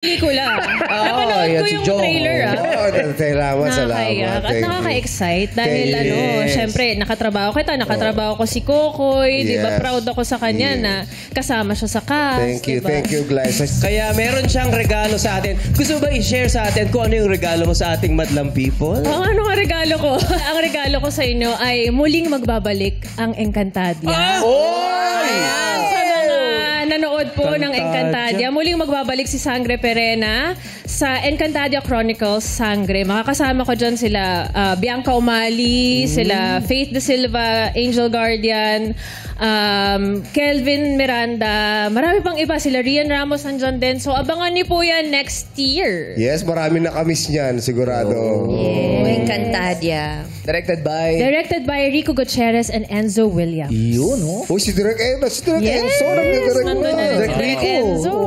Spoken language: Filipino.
pelikula. Napanood ko yung trailer, Salamat. At nakaka-excite dahil syempre, nakatrabaho ko si Kokoy, di ba? Proud ako sa kanya na kasama siya sa cast. Thank you, Glyza. Kaya meron siyang regalo sa atin. Gusto ba i-share sa atin kung ano yung regalo mo sa ating madlang people? Ano ang regalo ko? Ang regalo ko sa inyo ay muling magbabalik ang Encantadia. Ayan, sa mga nanood po ng Encantadia, muling magbabalik si Sangre Perena sa Encantadia Chronicles Sangre. Makakasama ko dyan sila Bianca Umali, sila Faith De Silva, Angel Guardian, Kelvin Miranda, marami pang iba. Sila Rian Ramos nandyan din. So abangan niyo po yan next year. Yes, marami nakamiss niyan, sigurado. Encantadia. Directed by Rico Gutierrez and Enzo Williams. Yun, Si Direk Enzo. Yes, nandun na si Direk Enzo.